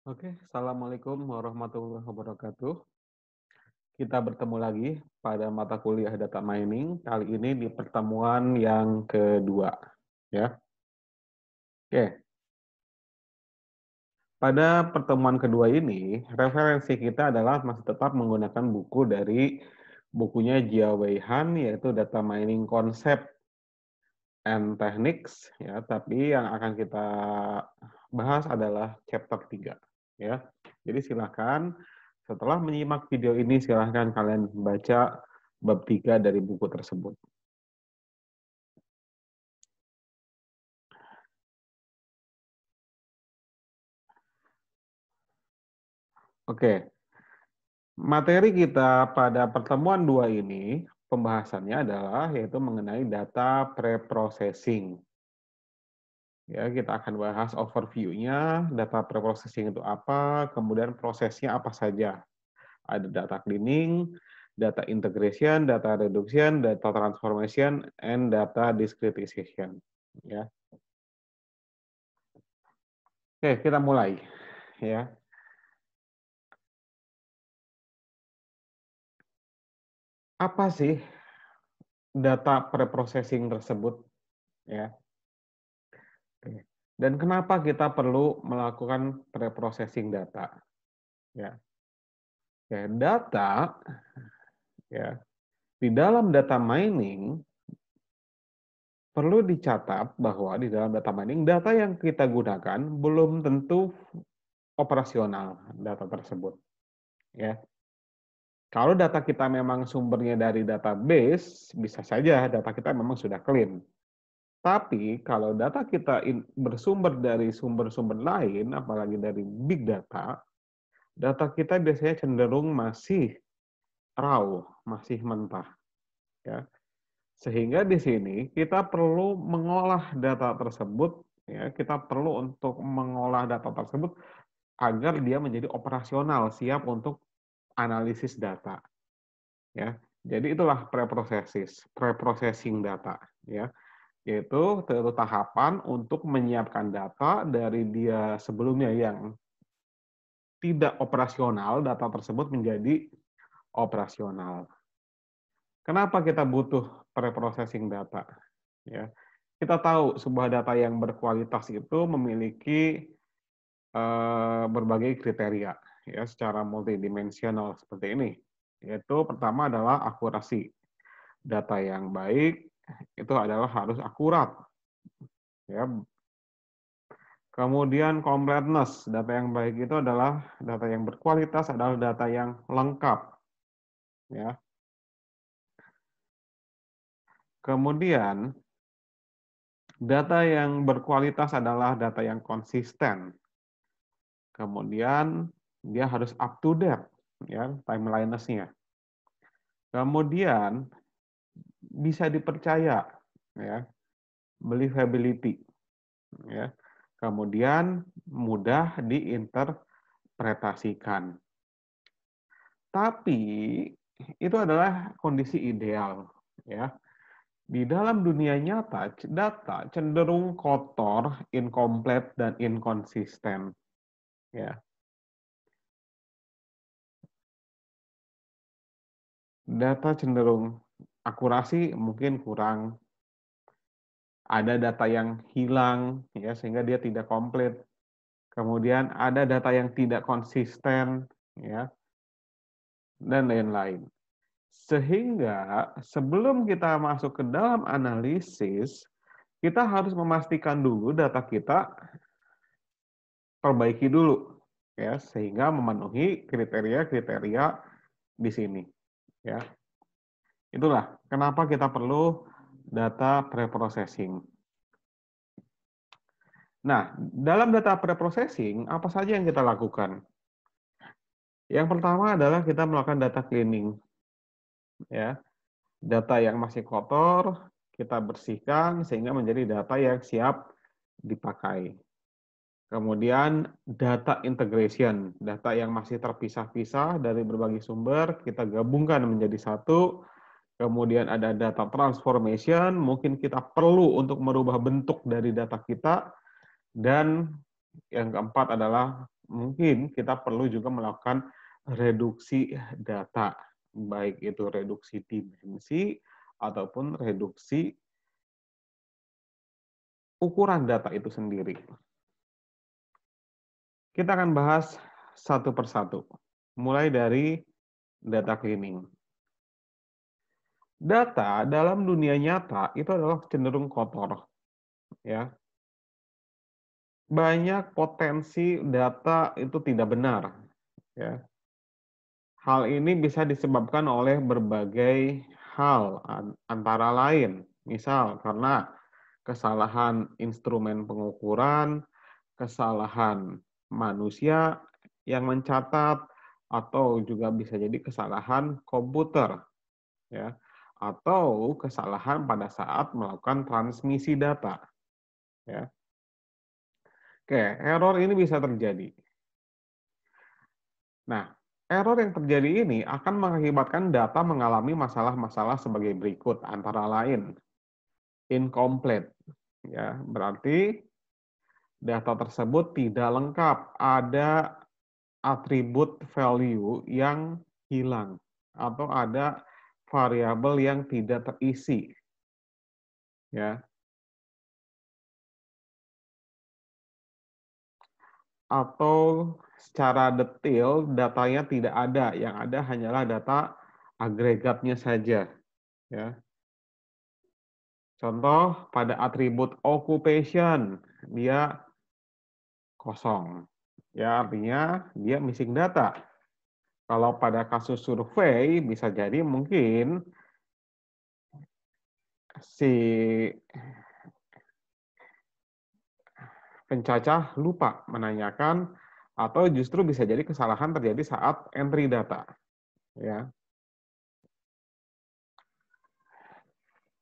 Oke, Assalamualaikum warahmatullahi wabarakatuh. Kita bertemu lagi pada mata kuliah data mining, kali ini di pertemuan yang kedua. Ya. Oke, pada pertemuan kedua ini, referensi kita adalah masih tetap menggunakan buku dari bukunya Jia Wei Han, yaitu Data Mining Concept and Techniques, ya, tapi yang akan kita bahas adalah chapter 3. Ya. Jadi silakan setelah menyimak video ini silakan kalian baca bab 3 dari buku tersebut. Oke, materi kita pada pertemuan 2 ini pembahasannya adalah yaitu mengenai data preprocessing. Ya, kita akan bahas overview-nya, data preprocessing itu apa, kemudian prosesnya apa saja. Ada data cleaning, data integration, data reduction, data transformation, and data discretization. Ya. Oke, kita mulai. Ya. Apa sih data preprocessing tersebut? Ya. Dan kenapa kita perlu melakukan preprocessing data? Ya. Data ya di dalam data mining perlu dicatat bahwa di dalam data mining data yang kita gunakan belum tentu operasional data tersebut. Ya, kalau data kita memang sumbernya dari database, bisa saja data kita memang sudah clean. Tapi kalau data kita bersumber dari sumber-sumber lain, apalagi dari big data, data kita biasanya cenderung masih raw, masih mentah. Ya. Sehingga di sini kita perlu mengolah data tersebut, ya, kita perlu untuk mengolah data tersebut agar dia menjadi operasional, siap untuk analisis data. Ya, jadi itulah preprocessing data. Ya, yaitu tahapan untuk menyiapkan data dari dia sebelumnya yang tidak operasional, data tersebut menjadi operasional. Kenapa kita butuh preprocessing data? Ya, kita tahu sebuah data yang berkualitas itu memiliki berbagai kriteria, ya, secara multidimensional seperti ini. Yaitu pertama adalah akurasi. Data yang baik itu adalah harus akurat. Ya. Kemudian completeness, data yang baik itu adalah data yang berkualitas, adalah data yang lengkap. Ya. Kemudian data yang berkualitas adalah data yang konsisten. Kemudian dia harus up to date, ya, timeliness-nya. Kemudian bisa dipercaya, ya, believability, ya. Kemudian mudah diinterpretasikan. Tapi itu adalah kondisi ideal, ya. Di dalam dunia nyata, data cenderung kotor, incomplete, dan inkonsisten. Ya. Data cenderung akurasi mungkin kurang, ada data yang hilang, ya, sehingga dia tidak komplit. Kemudian ada data yang tidak konsisten, ya, dan lain-lain. Sehingga sebelum kita masuk ke dalam analisis, kita harus memastikan dulu data kita perbaiki dulu, ya, sehingga memenuhi kriteria-kriteria di sini, ya. Itulah kenapa kita perlu data preprocessing. Nah, dalam data preprocessing apa saja yang kita lakukan? Yang pertama adalah kita melakukan data cleaning, ya. Data yang masih kotor kita bersihkan sehingga menjadi data yang siap dipakai. Kemudian data integration, data yang masih terpisah-pisah dari berbagai sumber, kita gabungkan menjadi satu. Kemudian ada data transformation, mungkin kita perlu untuk merubah bentuk dari data kita. Dan yang keempat adalah mungkin kita perlu juga melakukan reduksi data, baik itu reduksi dimensi ataupun reduksi ukuran data itu sendiri. Kita akan bahas satu persatu, mulai dari data cleaning. Data dalam dunia nyata itu adalah cenderung kotor, ya. Banyak potensi data itu tidak benar, ya. Hal ini bisa disebabkan oleh berbagai hal, antara lain, misal karena kesalahan instrumen pengukuran, kesalahan manusia yang mencatat, atau juga bisa jadi kesalahan komputer, ya, atau kesalahan pada saat melakukan transmisi data, ya. Oke, error ini bisa terjadi. Nah, error yang terjadi ini akan mengakibatkan data mengalami masalah-masalah sebagai berikut, antara lain incomplete, ya, berarti data tersebut tidak lengkap, ada atribut value yang hilang atau ada variabel yang tidak terisi, ya, atau secara detail datanya tidak ada, yang ada hanyalah data agregatnya saja, ya. Contoh pada atribut occupation, dia kosong. Ya, artinya dia missing data. Kalau pada kasus survei bisa jadi mungkin si pencacah lupa menanyakan atau justru bisa jadi kesalahan terjadi saat entry data, ya.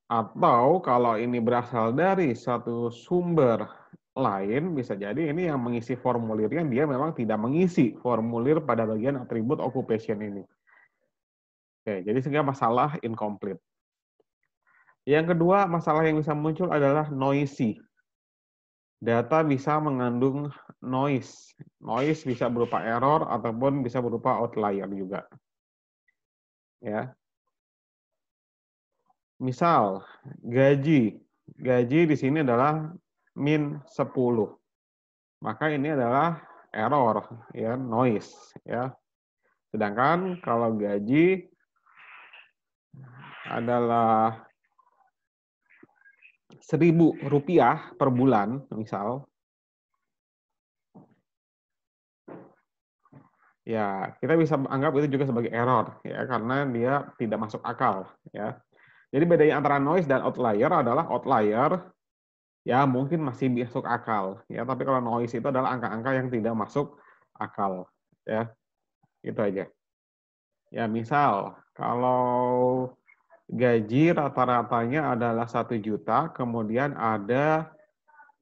Atau kalau ini berasal dari satu sumber lain, bisa jadi ini yang mengisi formulirnya dia memang tidak mengisi formulir pada bagian atribut occupation ini. Oke, jadi sehingga masalah incomplete. Yang kedua, masalah yang bisa muncul adalah noisy. Data bisa mengandung noise. Noise bisa berupa error ataupun bisa berupa outlier juga. Ya. Misal, gaji. Gaji di sini adalah min 10. Maka ini adalah error, ya, noise, ya. Sedangkan kalau gaji adalah Rp1.000 per bulan, misal, ya kita bisa anggap itu juga sebagai error, ya, karena dia tidak masuk akal, ya. Jadi bedanya antara noise dan outlier adalah outlier ya mungkin masih masuk akal, ya, tapi kalau noise itu adalah angka-angka yang tidak masuk akal, ya. Itu aja. Ya, misal kalau gaji rata-ratanya adalah 1 juta, kemudian ada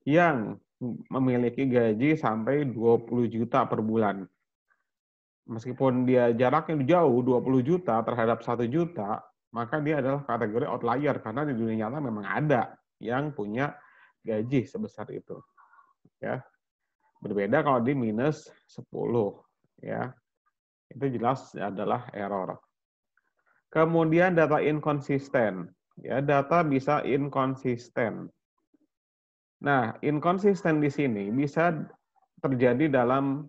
yang memiliki gaji sampai 20 juta per bulan. Meskipun dia jaraknya jauh 20 juta terhadap 1 juta, maka dia adalah kategori outlier karena di dunia nyata memang ada yang punya gaji sebesar itu, ya. Berbeda kalau di minus 10, ya. Itu jelas adalah error. Kemudian data inkonsisten, ya, data bisa inkonsisten. Nah, inkonsisten di sini bisa terjadi dalam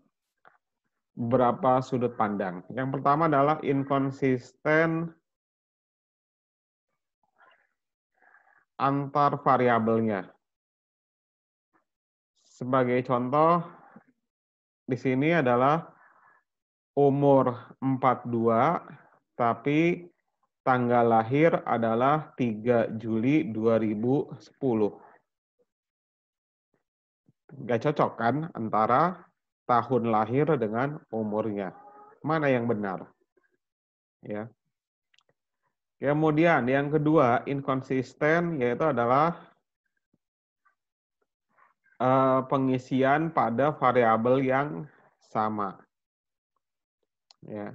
beberapa sudut pandang. Yang pertama adalah inkonsisten antar variabelnya. Sebagai contoh, di sini adalah umur 42, tapi tanggal lahir adalah 3 Juli 2010. Nggak cocok kan antara tahun lahir dengan umurnya. Mana yang benar? Ya. Kemudian yang kedua, inkonsisten yaitu adalah pengisian pada variabel yang sama. Ya,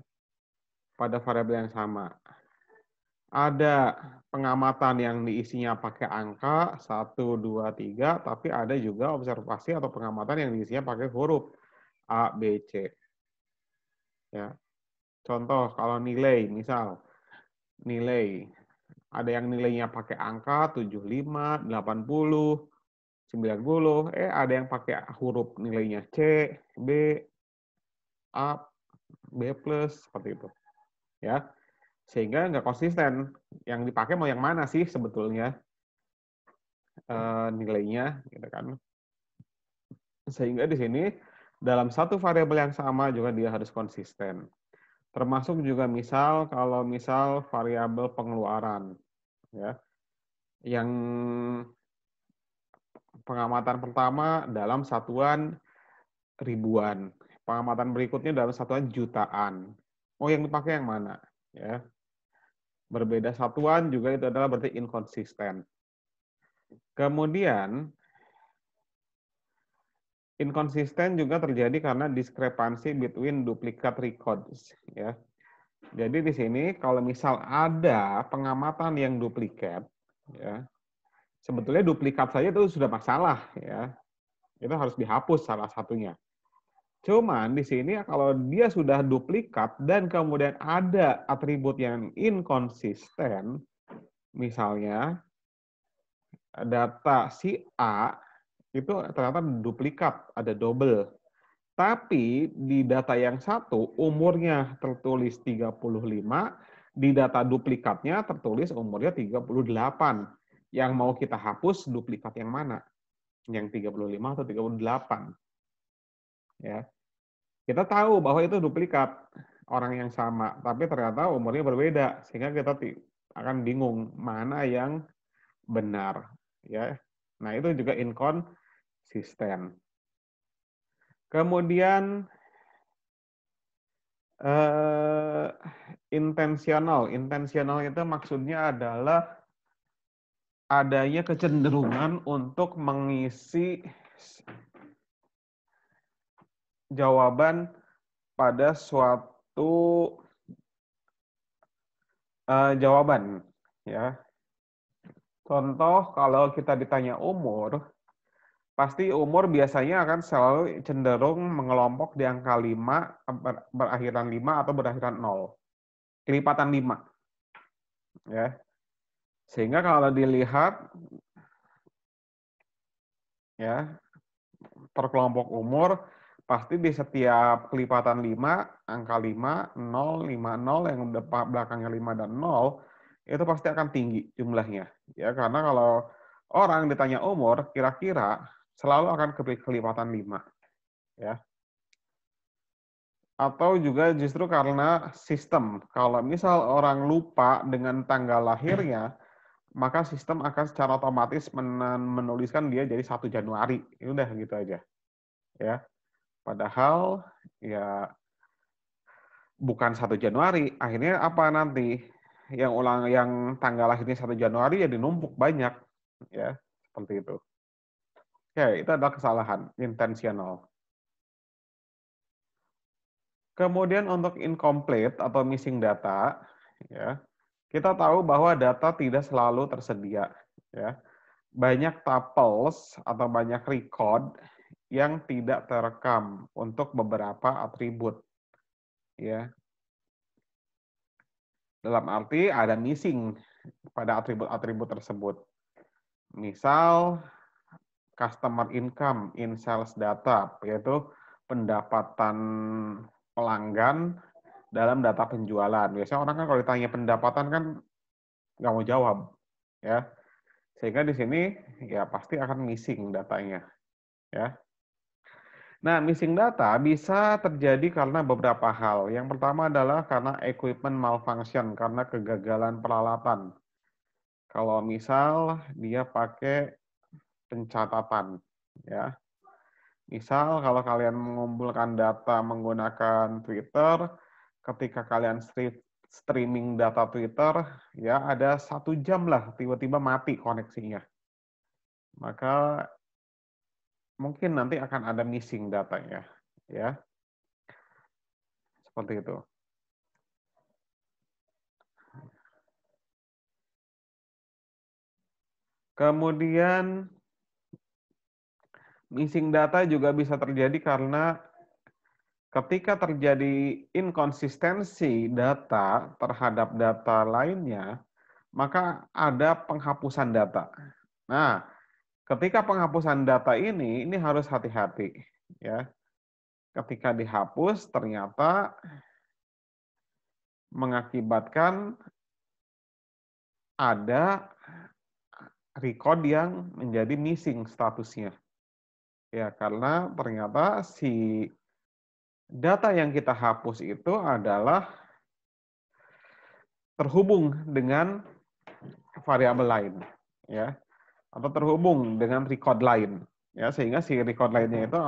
pada variabel yang sama. Ada pengamatan yang diisinya pakai angka 1, 2, 3, tapi ada juga observasi atau pengamatan yang diisinya pakai huruf. A, B, C. Ya. Contoh kalau nilai, misal nilai ada yang nilainya pakai angka 75, 80, 90, ada yang pakai huruf nilainya C, B, A, B plus seperti itu. Ya. Sehingga nggak konsisten. Yang dipakai mau yang mana sih sebetulnya nilainya, gitu kan? Sehingga di sini dalam satu variabel yang sama juga dia harus konsisten. Termasuk juga misal kalau misal variabel pengeluaran, ya, yang pengamatan pertama dalam satuan ribuan, pengamatan berikutnya dalam satuan jutaan. Oh, yang dipakai yang mana? Ya, berbeda satuan juga itu adalah berarti inkonsisten. Kemudian inkonsisten juga terjadi karena diskrepansi between duplicate records, ya. Jadi di sini kalau misal ada pengamatan yang duplikat, ya, sebetulnya duplikat saja itu sudah masalah, ya. Itu harus dihapus salah satunya. Cuman di sini kalau dia sudah duplikat dan kemudian ada atribut yang inkonsisten, misalnya data si A itu ternyata duplikat, ada double. Tapi di data yang satu umurnya tertulis 35, di data duplikatnya tertulis umurnya 38. Yang mau kita hapus duplikat yang mana? Yang 35 atau 38? Ya. Kita tahu bahwa itu duplikat orang yang sama, tapi ternyata umurnya berbeda, sehingga kita akan bingung mana yang benar, ya. Nah, itu juga inkonsisten. Kemudian intensional. Intensional itu maksudnya adalah adanya kecenderungan untuk mengisi jawaban pada suatu jawaban, ya. Contoh kalau kita ditanya umur, pasti umur biasanya akan selalu cenderung mengelompok di angka 5, berakhiran 5 atau berakhiran 0. Kelipatan 5. Ya. Sehingga kalau dilihat ya per kelompok umur pasti di setiap kelipatan 5, angka 5, 0, 5, 0 yang belakangnya 5 dan 0 itu pasti akan tinggi jumlahnya. Ya, karena kalau orang ditanya umur, kira-kira selalu akan kelipatan 5. Ya. Atau juga justru karena sistem. Kalau misal orang lupa dengan tanggal lahirnya, maka sistem akan secara otomatis menuliskan dia jadi 1 Januari. Ini udah gitu aja. Ya. Padahal ya bukan 1 Januari. Akhirnya apa nanti? Yang tanggal lahirnya 1 Januari ya dinumpuk banyak. Ya, seperti itu. Ya, itu adalah kesalahan intensional. Kemudian untuk incomplete atau missing data, ya, kita tahu bahwa data tidak selalu tersedia. Ya. Banyak tuples atau banyak record yang tidak terekam untuk beberapa atribut. Ya. Dalam arti ada missing pada atribut-atribut tersebut. Misal customer income in sales data, yaitu pendapatan pelanggan dalam data penjualan. Biasanya orang kan kalau ditanya pendapatan kan nggak mau jawab, ya. Sehingga di sini ya pasti akan missing datanya, ya. Nah, missing data bisa terjadi karena beberapa hal. Yang pertama adalah karena equipment malfunction, karena kegagalan peralatan. Kalau misal dia pakai pencatatan, ya. Misal kalau kalian mengumpulkan data menggunakan Twitter, ketika kalian streaming data Twitter, ya ada 1 jam lah tiba-tiba mati koneksinya. Maka mungkin nanti akan ada missing datanya, ya. Seperti itu. Kemudian missing data juga bisa terjadi karena Ketika terjadi inkonsistensi data terhadap data lainnya, maka ada penghapusan data. Nah, ketika penghapusan data ini harus hati-hati, ya. Ketika dihapus ternyata mengakibatkan ada record yang menjadi missing statusnya. Ya, karena ternyata si data yang kita hapus itu adalah terhubung dengan variabel lain, ya, atau terhubung dengan record lain, ya, sehingga si record lainnya itu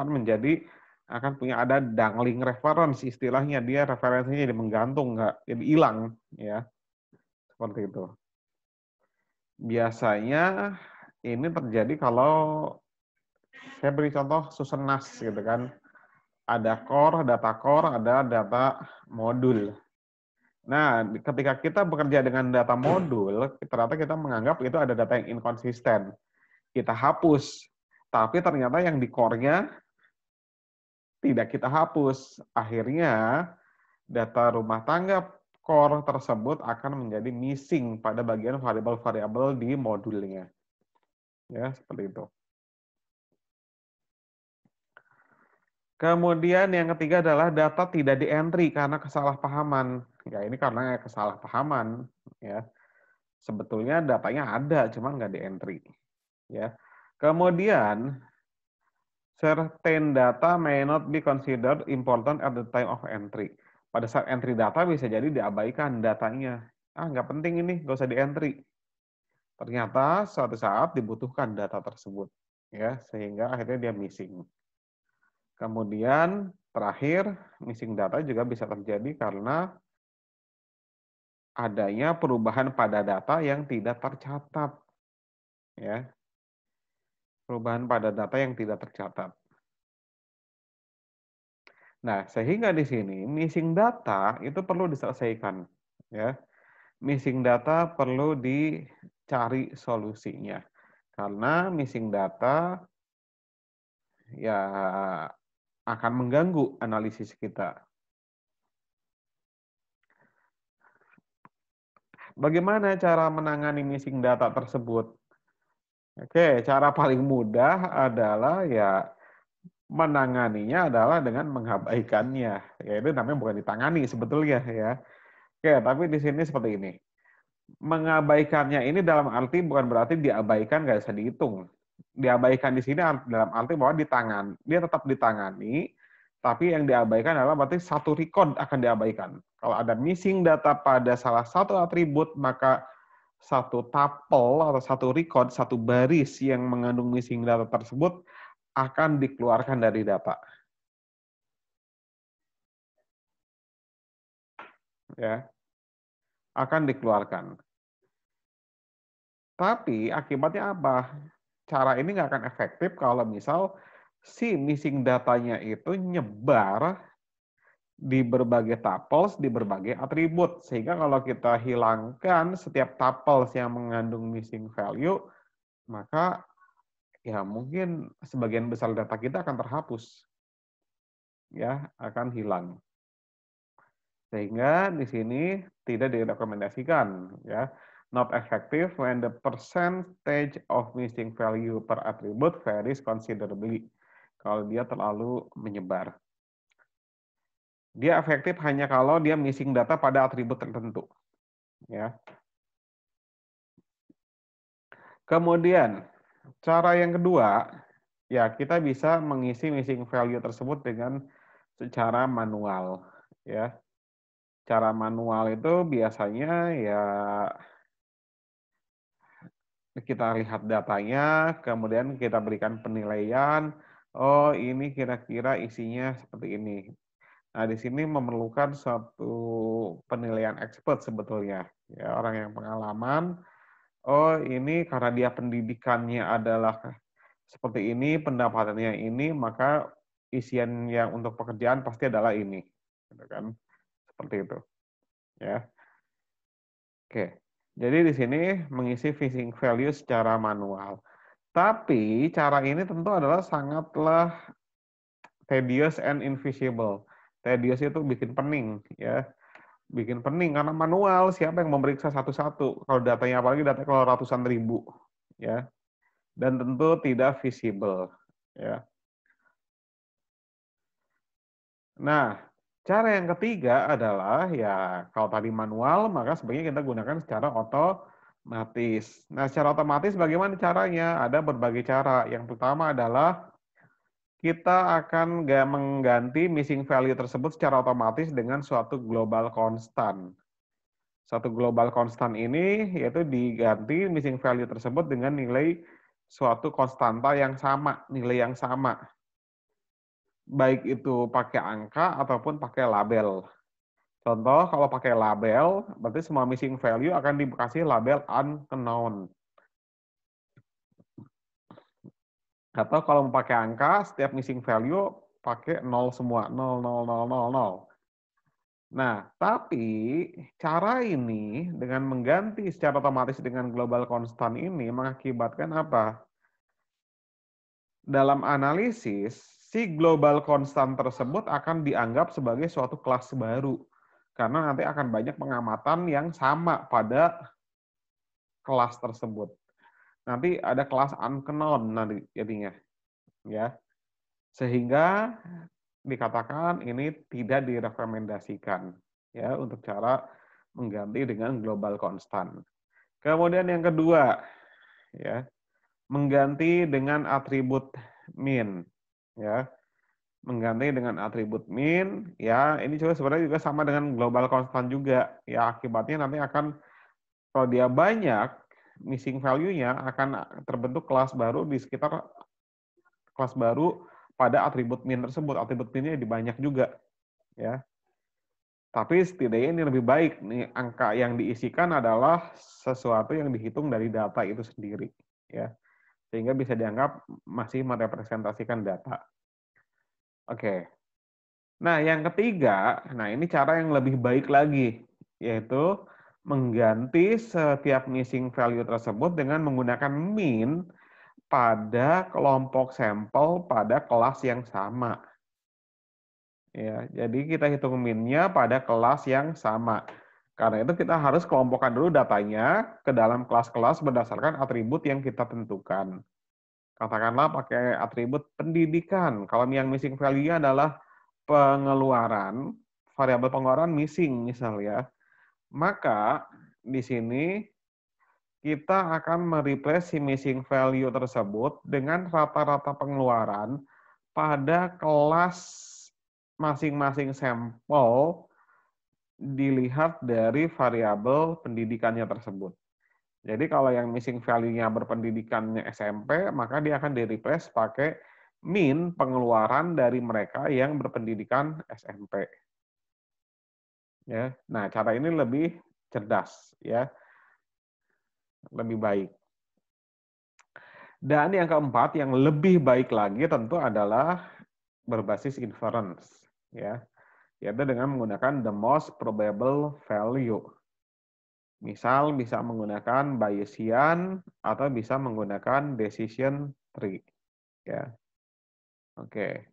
akan punya ada dangling reference, istilahnya dia referensinya jadi menggantung, nggak jadi hilang, ya, seperti itu. Biasanya ini terjadi kalau saya beri contoh susun NAS gitu kan, ada data core, ada data modul. Nah, ketika kita bekerja dengan data modul, ternyata kita menganggap itu ada data yang inkonsisten. Kita hapus, tapi ternyata yang di core-nya tidak kita hapus. Akhirnya, data rumah tangga core tersebut akan menjadi missing pada bagian variabel-variabel di modulnya. Ya, seperti itu. Kemudian yang ketiga adalah data tidak di-entry karena kesalahpahaman. Ya, ini karena kesalahpahaman, ya. Sebetulnya datanya ada, cuma nggak di-entry. Ya. Kemudian, certain data may not be considered important at the time of entry. Pada saat entry data bisa jadi diabaikan datanya. Ah, nggak penting ini, nggak usah di-entry. Ternyata suatu saat dibutuhkan data tersebut, ya, sehingga akhirnya dia missing. Kemudian terakhir, missing data juga bisa terjadi karena adanya perubahan pada data yang tidak tercatat. Ya, perubahan pada data yang tidak tercatat. Nah, sehingga di sini missing data itu perlu diselesaikan. Ya, missing data perlu dicari solusinya. Karena missing data ya akan mengganggu analisis kita. Bagaimana cara menangani missing data tersebut? Oke, cara paling mudah adalah ya menanganinya adalah dengan mengabaikannya. Ya itu namanya bukan ditangani sebetulnya ya. Oke, tapi di sini seperti ini. Mengabaikannya ini dalam arti bukan berarti diabaikan nggak bisa dihitung. Diabaikan di sini dalam arti bahwa dia tetap ditangani, tapi yang diabaikan adalah berarti satu record akan diabaikan. Kalau ada missing data pada salah satu atribut, maka satu tuple atau satu record, satu baris yang mengandung missing data tersebut akan dikeluarkan dari data. Ya, akan dikeluarkan. Tapi akibatnya apa? Cara ini nggak akan efektif kalau misal si missing datanya itu nyebar di berbagai tuples, di berbagai atribut. Sehingga kalau kita hilangkan setiap tuples yang mengandung missing value, maka ya mungkin sebagian besar data kita akan terhapus. Ya, akan hilang. Sehingga di sini tidak direkomendasikan, ya. Not effective when the percentage of missing value per attribute varies considerably. Kalau dia terlalu menyebar. Dia efektif hanya kalau dia missing data pada atribut tertentu, ya. Kemudian cara yang kedua, ya kita bisa mengisi missing value tersebut dengan secara manual, ya. Cara manual itu biasanya ya kita lihat datanya, kemudian kita berikan penilaian, oh ini kira-kira isinya seperti ini. Nah, di sini memerlukan suatu penilaian expert sebetulnya, ya, orang yang pengalaman. Oh, ini karena dia pendidikannya adalah seperti ini, pendapatannya ini, maka isian yang untuk pekerjaan pasti adalah ini, gitu kan? Seperti itu, ya. Oke. Jadi di sini mengisi phishing value secara manual. Tapi cara ini tentu adalah sangatlah tedious and invisible. Tedious itu bikin pening, ya. Bikin pening karena manual, siapa yang memeriksa satu-satu? Kalau datanya, apalagi datanya kalau ratusan ribu, ya. Dan tentu tidak visible, ya. Nah, cara yang ketiga adalah ya kalau tadi manual, maka sebaiknya kita gunakan secara otomatis. Nah, secara otomatis bagaimana caranya? Ada berbagai cara. Yang pertama adalah kita akan mengganti missing value tersebut secara otomatis dengan suatu global constant. Suatu global constant ini yaitu diganti missing value tersebut dengan nilai suatu konstanta yang sama, nilai yang sama. Baik itu pakai angka ataupun pakai label. Contoh, kalau pakai label, berarti semua missing value akan dikasih label unknown. Atau kalau mau pakai angka, setiap missing value pakai 0 semua, 0, 0, 0, 0, 0. Nah, tapi cara ini dengan mengganti secara otomatis dengan global constant ini mengakibatkan apa? Dalam analisis, si global constant tersebut akan dianggap sebagai suatu kelas baru. Karena nanti akan banyak pengamatan yang sama pada kelas tersebut. Nanti ada kelas unknown nanti jadinya, ya. Sehingga dikatakan ini tidak direkomendasikan, ya, untuk cara mengganti dengan global constant. Kemudian yang kedua, ya, mengganti dengan atribut min, ya. Mengganti dengan atribut min, ya, ini juga sebenarnya juga sama dengan global constant juga, ya. Akibatnya nanti akan kalau dia banyak, missing value-nya akan terbentuk kelas baru di sekitar kelas baru pada atribut min tersebut. Atribut min-nya banyak juga, ya. Tapi setidaknya ini lebih baik nih, angka yang diisikan adalah sesuatu yang dihitung dari data itu sendiri, ya. Sehingga bisa dianggap masih merepresentasikan data. Oke. Nah, yang ketiga, nah ini cara yang lebih baik lagi, yaitu mengganti setiap missing value tersebut dengan menggunakan min pada kelompok sampel pada kelas yang sama. Ya, jadi kita hitung min-nya pada kelas yang sama. Karena itu kita harus kelompokkan dulu datanya ke dalam kelas-kelas berdasarkan atribut yang kita tentukan. Katakanlah pakai atribut pendidikan. Kalau yang missing value-nya adalah pengeluaran, variabel pengeluaran missing misalnya, maka di sini kita akan mereplace si missing value tersebut dengan rata-rata pengeluaran pada kelas masing-masing sampel dilihat dari variabel pendidikannya tersebut. Jadi kalau yang missing value-nya berpendidikannya SMP, maka dia akan di-replace pakai min pengeluaran dari mereka yang berpendidikan SMP. Ya. Nah, cara ini lebih cerdas, ya. Lebih baik. Dan yang keempat, yang lebih baik lagi tentu adalah berbasis inference, ya. Yaitu dengan menggunakan the most probable value. Misal bisa menggunakan Bayesian atau bisa menggunakan decision tree, ya. Oke.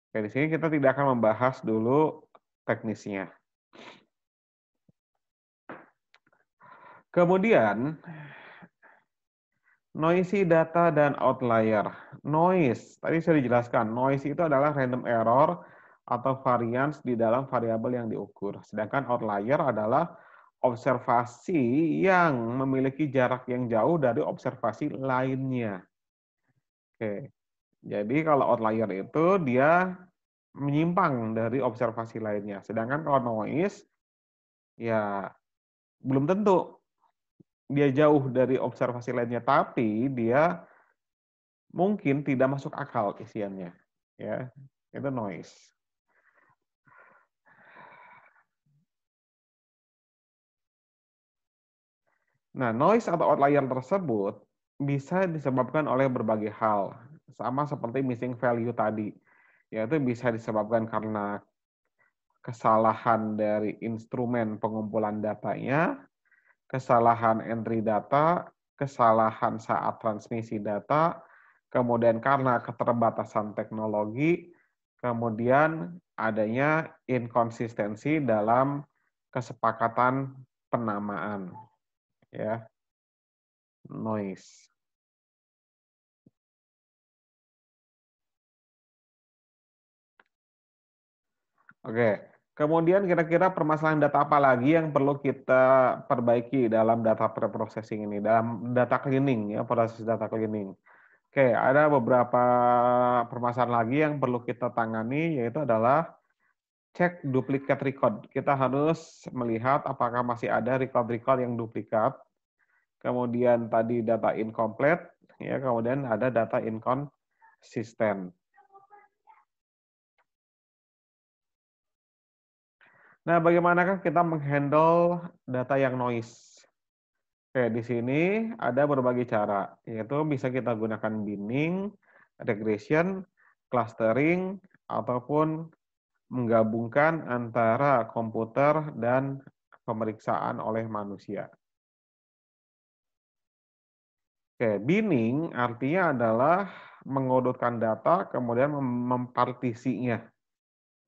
Oke, di sini kita tidak akan membahas dulu teknisnya. Kemudian noisy data dan outlier. Noise, tadi sudah dijelaskan, noise itu adalah random error atau variance di dalam variabel yang diukur. Sedangkan outlier adalah observasi yang memiliki jarak yang jauh dari observasi lainnya. Oke. Jadi kalau outlier itu dia menyimpang dari observasi lainnya. Sedangkan kalau noise ya belum tentu dia jauh dari observasi lainnya, tapi dia mungkin tidak masuk akal isiannya, ya. Itu noise. Nah, noise atau outlier tersebut bisa disebabkan oleh berbagai hal, sama seperti missing value tadi, yaitu bisa disebabkan karena kesalahan dari instrumen pengumpulan datanya, kesalahan entry data, kesalahan saat transmisi data, kemudian karena keterbatasan teknologi, kemudian adanya inkonsistensi dalam kesepakatan penamaan, ya, noise. Oke, kemudian kira-kira permasalahan data apa lagi yang perlu kita perbaiki dalam data preprocessing ini, dalam data cleaning ya, proses data cleaning. Oke, ada beberapa permasalahan lagi yang perlu kita tangani, yaitu adalah cek duplicate record. Kita harus melihat apakah masih ada record-record yang duplikat. Kemudian tadi data incomplete, ya, kemudian ada data inconsistent. Nah, bagaimanakah kita menghandle data yang noise? Oke, di sini ada berbagai cara, yaitu bisa kita gunakan binning, regression, clustering, ataupun menggabungkan antara komputer dan pemeriksaan oleh manusia. Oke, binning artinya adalah mengodotkan data kemudian mempartisinya,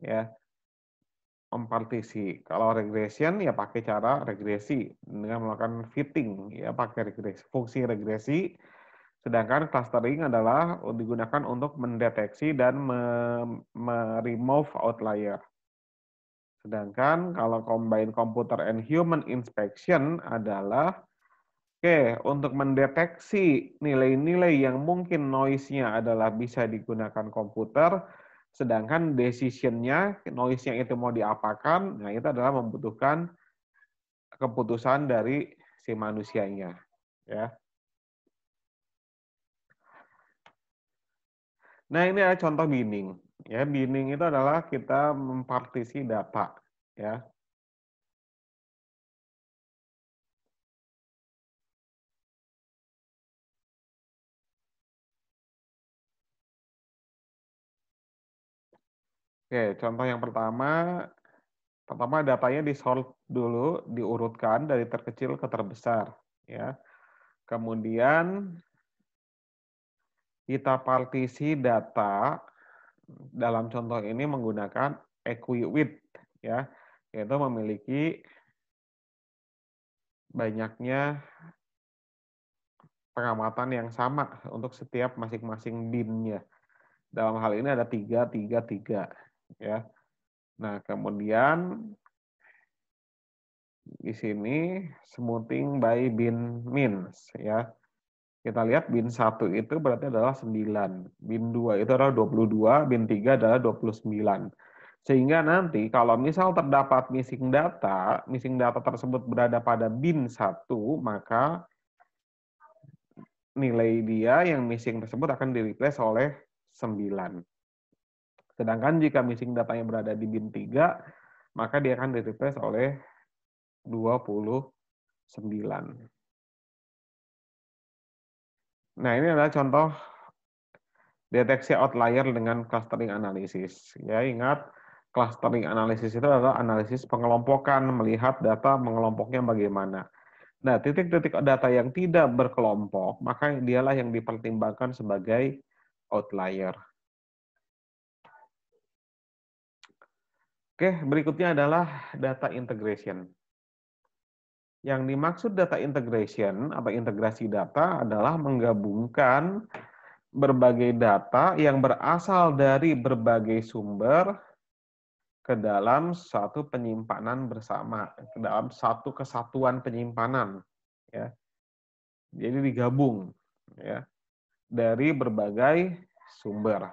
ya, mempartisi. Kalau regression ya pakai cara regresi dengan melakukan fitting, ya pakai regresi, fungsi regresi. Sedangkan clustering adalah digunakan untuk mendeteksi dan remove outlier. Sedangkan kalau combine computer and human inspection adalah untuk mendeteksi nilai-nilai yang mungkin noise-nya adalah bisa digunakan komputer, sedangkan decision-nya, noise-nya itu mau diapakan, nah itu adalah membutuhkan keputusan dari si manusianya. Ya. Nah ini adalah contoh binning. Ya, binning itu adalah kita mempartisi data. Ya. Oke, contoh yang pertama datanya di-sort dulu, diurutkan dari terkecil ke terbesar, ya. Kemudian kita partisi data dalam contoh ini menggunakan equi-width, ya, yaitu memiliki banyaknya pengamatan yang sama untuk setiap masing-masing bin-nya. Dalam hal ini ada 3, 3, 3, ya. Nah, kemudian di sini smoothing by bin means, ya. Kita lihat bin 1 itu berarti adalah 9, bin 2 itu adalah 22, bin 3 adalah 29. Sehingga nanti kalau misal terdapat missing data tersebut berada pada bin 1, maka nilai dia yang missing tersebut akan di-replace oleh 9. Sedangkan jika missing datanya berada di bin 3, maka dia akan di-replace oleh 29. Nah, ini adalah contoh deteksi outlier dengan clustering analysis. Ya, ingat clustering analysis itu adalah analisis pengelompokan, melihat data mengelompoknya bagaimana. Nah, titik-titik data yang tidak berkelompok, maka dialah yang dipertimbangkan sebagai outlier. Oke, berikutnya adalah data integration. Yang dimaksud data integration atau integrasi data adalah menggabungkan berbagai data yang berasal dari berbagai sumber ke dalam satu penyimpanan bersama, ke dalam satu kesatuan penyimpanan, ya. Jadi digabung, ya, dari berbagai sumber.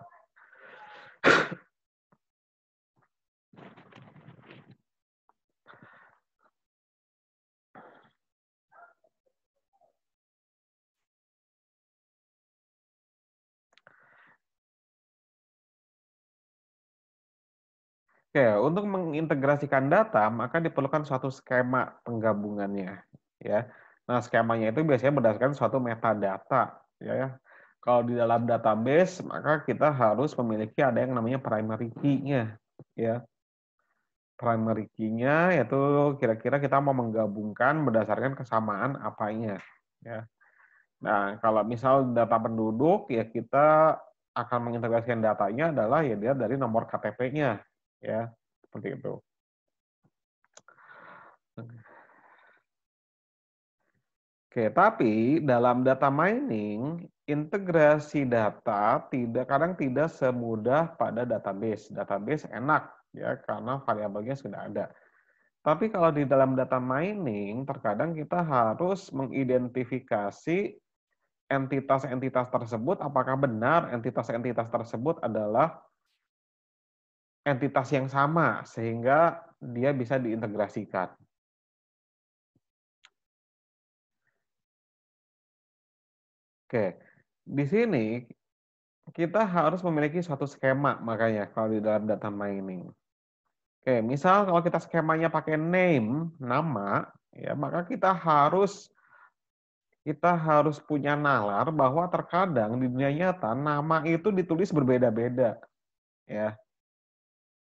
Oke, untuk mengintegrasikan data, maka diperlukan suatu skema penggabungannya, ya. Nah, skemanya itu biasanya berdasarkan suatu metadata, ya. Kalau di dalam database, maka kita harus memiliki ada yang namanya primary key-nya, ya. Primary key-nya yaitu kira-kira kita mau menggabungkan berdasarkan kesamaan apanya, ya. Nah, kalau misal data penduduk, ya kita akan mengintegrasikan datanya adalah ya dia dari nomor KTP-nya. ya, seperti itu. Oke, tapi dalam data mining, integrasi data kadang tidak semudah pada database. Database enak ya karena variabelnya sudah ada. Tapi kalau di dalam data mining, terkadang kita harus mengidentifikasi entitas-entitas tersebut, apakah benar entitas-entitas tersebut adalah entitas yang sama, sehingga dia bisa diintegrasikan. Oke, di sini kita harus memiliki suatu skema makanya kalau di dalam data mining. Oke, misal kalau kita skemanya pakai name, nama, ya maka kita harus punya nalar bahwa terkadang di dunia nyata nama itu ditulis berbeda-beda, ya.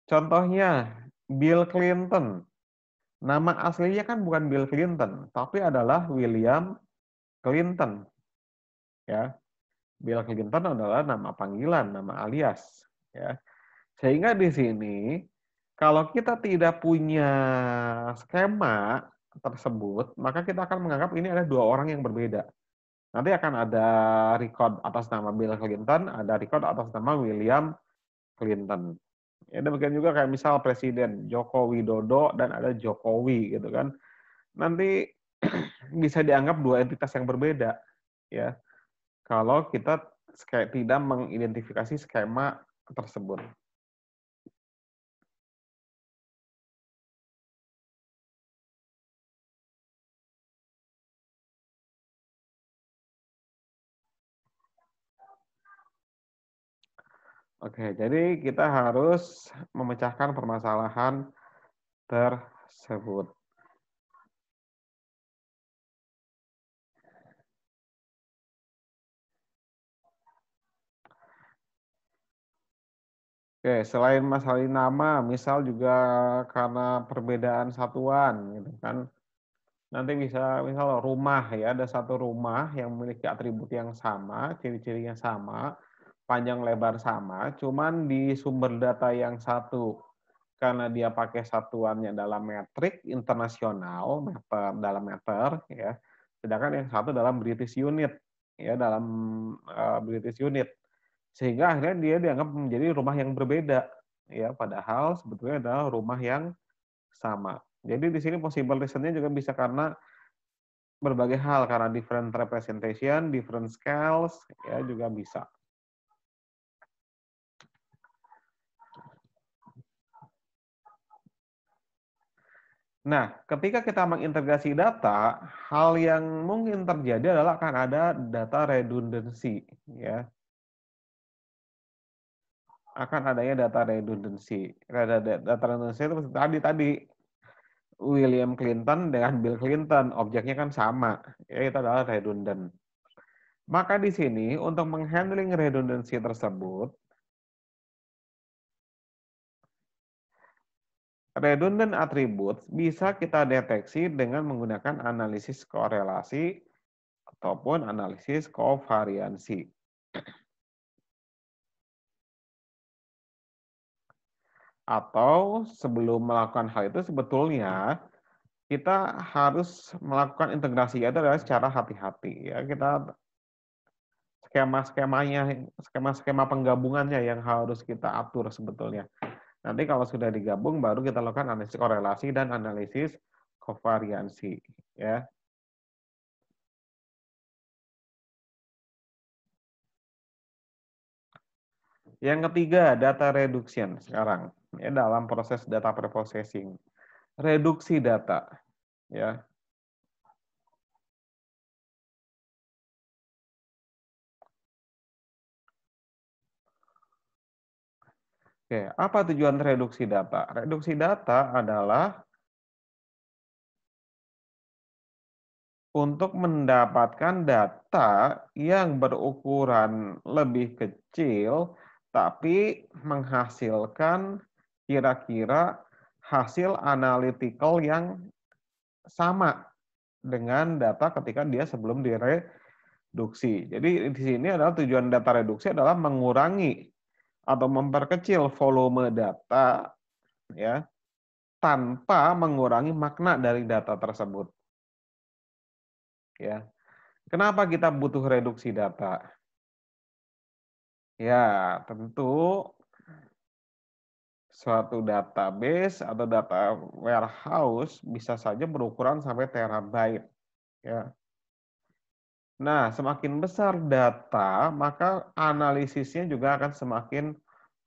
Contohnya Bill Clinton. Nama aslinya kan bukan Bill Clinton, tapi adalah William Clinton, ya. Bill Clinton adalah nama panggilan, nama alias, ya. Sehingga di sini kalau kita tidak punya skema tersebut, maka kita akan menganggap ini adalah dua orang yang berbeda. Nanti akan ada record atas nama Bill Clinton, ada record atas nama William Clinton. Ya, demikian juga kayak misal Presiden Joko Widodo dan ada Jokowi gitu kan. Nanti bisa dianggap dua entitas yang berbeda ya. Kalau kita tidak mengidentifikasi skema tersebut. Oke, jadi kita harus memecahkan permasalahan tersebut. Oke, selain masalah nama, misal juga karena perbedaan satuan, gitu kan. Nanti bisa misal rumah ya, ada satu rumah yang memiliki atribut yang sama, ciri-cirinya sama, panjang lebar sama, cuman di sumber data yang satu karena dia pakai satuannya dalam metrik internasional, meter dalam meter ya. Sedangkan yang satu dalam British unit ya, dalam British unit. Sehingga akhirnya dia dianggap menjadi rumah yang berbeda ya, padahal sebetulnya adalah rumah yang sama. Jadi di sini possible reason-nya juga bisa karena berbagai hal, karena different representation, different scales, ya juga bisa. Nah, ketika kita mengintegrasi data, hal yang mungkin terjadi adalah akan ada data redundancy, ya. Akan adanya data redundancy. Data redundancy itu tadi William Clinton dengan Bill Clinton, objeknya kan sama, ya itu adalah redundant. Maka di sini untuk menghandling redundancy tersebut, redundant attributes bisa kita deteksi dengan menggunakan analisis korelasi ataupun analisis kovariansi. Atau sebelum melakukan hal itu sebetulnya kita harus melakukan integrasi itu adalah secara hati-hati ya. Kita skema penggabungannya yang harus kita atur sebetulnya. Nanti kalau sudah digabung baru kita lakukan analisis korelasi dan analisis kovariansi ya. Yang ketiga, data reduction sekarang ya dalam proses data preprocessing. Reduksi data ya. Oke, apa tujuan reduksi data? Reduksi data adalah untuk mendapatkan data yang berukuran lebih kecil, tapi menghasilkan kira-kira hasil analytical yang sama dengan data ketika dia sebelum direduksi. Jadi di sini adalah tujuan data reduksi adalah mengurangi atau memperkecil volume data ya, tanpa mengurangi makna dari data tersebut, ya. Kenapa kita butuh reduksi data? Ya, tentu suatu database atau data warehouse bisa saja berukuran sampai terabyte, ya. Nah, semakin besar data, maka analisisnya juga akan semakin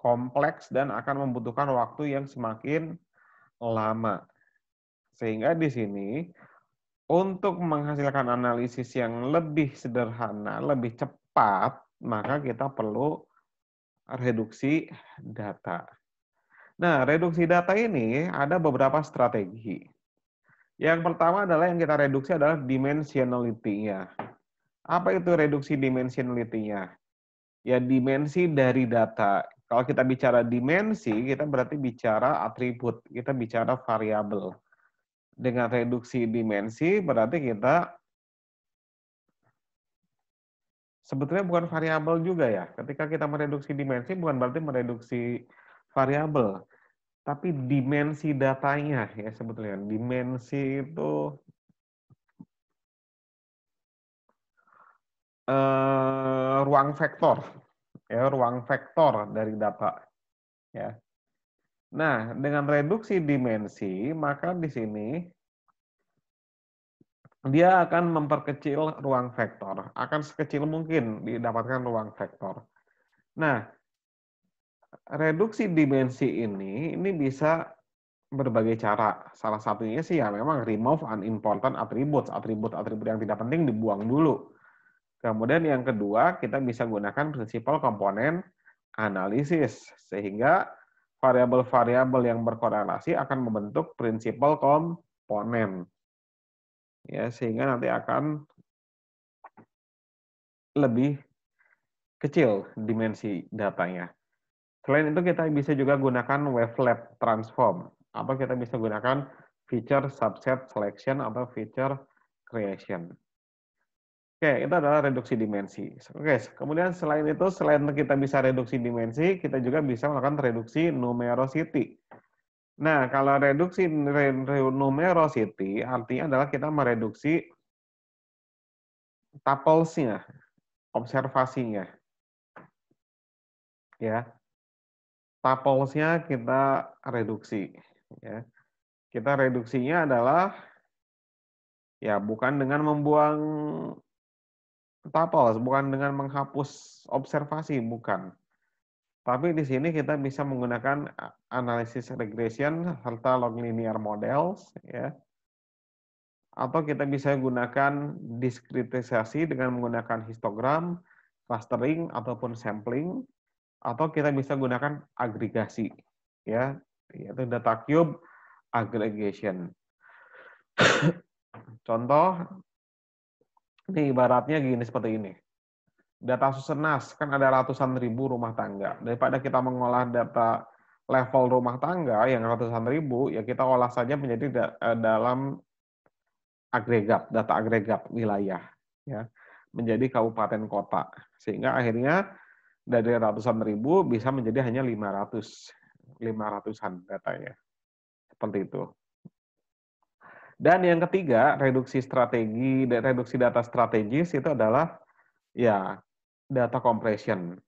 kompleks dan akan membutuhkan waktu yang semakin lama. Sehingga di sini untuk menghasilkan analisis yang lebih sederhana, lebih cepat, maka kita perlu reduksi data. Nah, reduksi data ini ada beberapa strategi. Yang pertama adalah yang kita reduksi adalah dimensionality-nya. Apa itu reduksi dimensionality-nya? Ya, dimensi dari data. Kalau kita bicara dimensi, kita berarti bicara atribut, kita bicara variabel. Dengan reduksi dimensi berarti kita sebetulnya bukan variabel juga ya. Ketika kita mereduksi dimensi bukan berarti mereduksi variabel, tapi dimensi datanya ya sebetulnya. Dimensi itu ruang vektor, ya ruang vektor dari data. Ya. Nah, dengan reduksi dimensi maka di sini dia akan memperkecil ruang vektor, akan sekecil mungkin didapatkan ruang vektor. Nah, reduksi dimensi ini bisa berbagai cara. Salah satunya sih ya memang remove unimportant attributes, atribut-atribut yang tidak penting dibuang dulu. Kemudian yang kedua, kita bisa gunakan prinsipal komponen analisis, sehingga variabel-variabel yang berkorelasi akan membentuk prinsipal komponen. Ya, sehingga nanti akan lebih kecil dimensi datanya. Selain itu kita bisa juga gunakan wavelet transform atau kita bisa gunakan feature subset selection atau feature creation. Oke, itu adalah reduksi dimensi. Oke, kemudian selain itu, selain kita bisa reduksi dimensi, kita juga bisa melakukan reduksi numerosity. Nah, kalau reduksi numerosity artinya adalah kita mereduksi tuplesnya, observasinya. Ya, tuplesnya kita reduksi. Ya. Kita reduksinya adalah ya bukan dengan membuang tuples, bukan dengan menghapus observasi, bukan. Tapi di sini kita bisa menggunakan analisis regression serta log linear models, ya. Atau kita bisa gunakan diskritisasi dengan menggunakan histogram, clustering ataupun sampling, atau kita bisa gunakan agregasi, ya, yaitu data cube aggregation. Contoh, ini ibaratnya gini seperti ini. Data Susenas, kan ada ratusan ribu rumah tangga. Daripada kita mengolah data level rumah tangga yang ratusan ribu, ya kita olah saja menjadi dalam agregat, data agregat wilayah, ya, menjadi kabupaten kota. Sehingga akhirnya dari ratusan ribu bisa menjadi hanya 500-an datanya. Seperti itu. Dan yang ketiga, reduksi data strategis itu adalah ya data compression.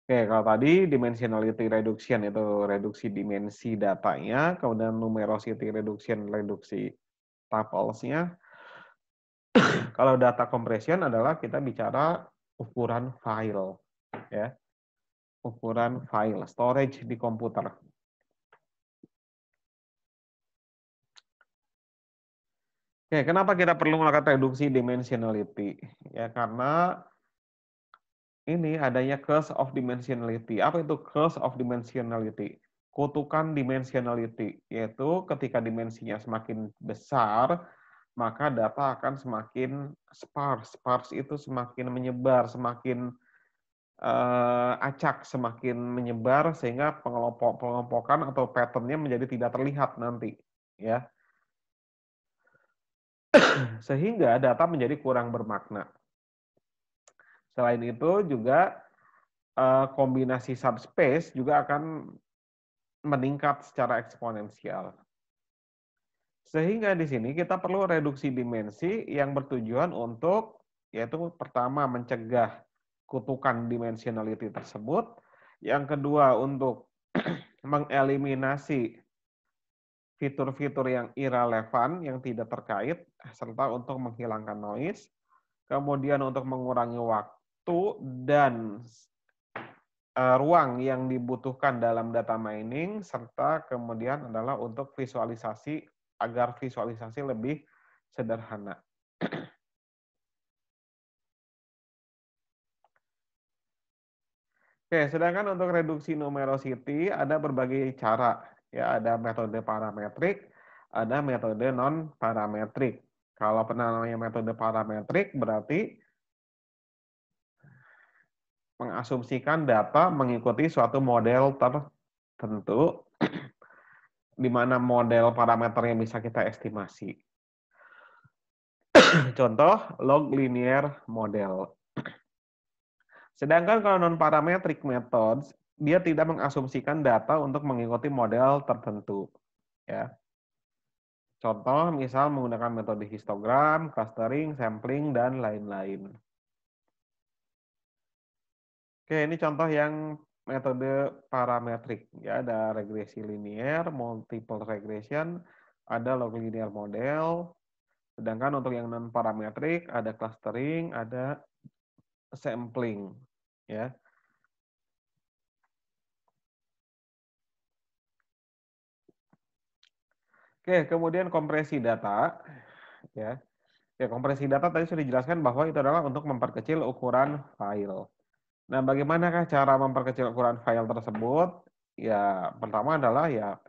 Oke, kalau tadi dimensionality reduction itu reduksi dimensi datanya, kemudian numerosity reduction reduksi tuplesnya. Kalau data compression adalah kita bicara ukuran file, ya, ukuran file, storage di komputer. Oke, kenapa kita perlu melakukan reduksi dimensionality? Ya, karena ini adanya curse of dimensionality. Apa itu curse of dimensionality? Kutukan dimensionality, yaitu ketika dimensinya semakin besar, maka data akan semakin sparse. Sparse itu semakin menyebar, semakin acak, semakin menyebar sehingga pengelompokan atau pattern-nya menjadi tidak terlihat nanti, ya. Sehingga data menjadi kurang bermakna. Selain itu juga kombinasi subspace juga akan meningkat secara eksponensial. Sehingga di sini kita perlu reduksi dimensi yang bertujuan untuk, yaitu pertama mencegah kutukan dimensionality tersebut, yang kedua untuk mengeliminasi fitur-fitur yang irrelevan, yang tidak terkait, serta untuk menghilangkan noise, kemudian untuk mengurangi waktu dan ruang yang dibutuhkan dalam data mining, serta kemudian adalah untuk visualisasi, agar visualisasi lebih sederhana. Oke, sedangkan untuk reduksi numerosity ada berbagai cara. Ya, ada metode parametrik, ada metode non-parametrik. Kalau pernah namanya metode parametrik berarti mengasumsikan data mengikuti suatu model tertentu, di mana model parameternya bisa kita estimasi. Contoh, log linear model. Sedangkan kalau non-parametric methods, dia tidak mengasumsikan data untuk mengikuti model tertentu. Ya. Contoh, misal menggunakan metode histogram, clustering, sampling, dan lain-lain. Oke, ini contoh yang metode parametrik. Ya, ada regresi linear, multiple regression, ada log linear model. Sedangkan untuk yang non-parametrik, ada clustering, ada sampling. Ya. Oke, kemudian kompresi data. Ya. Ya, kompresi data tadi sudah dijelaskan bahwa itu adalah untuk memperkecil ukuran file. Nah, bagaimanakah cara memperkecil ukuran file tersebut? Ya, pertama adalah ya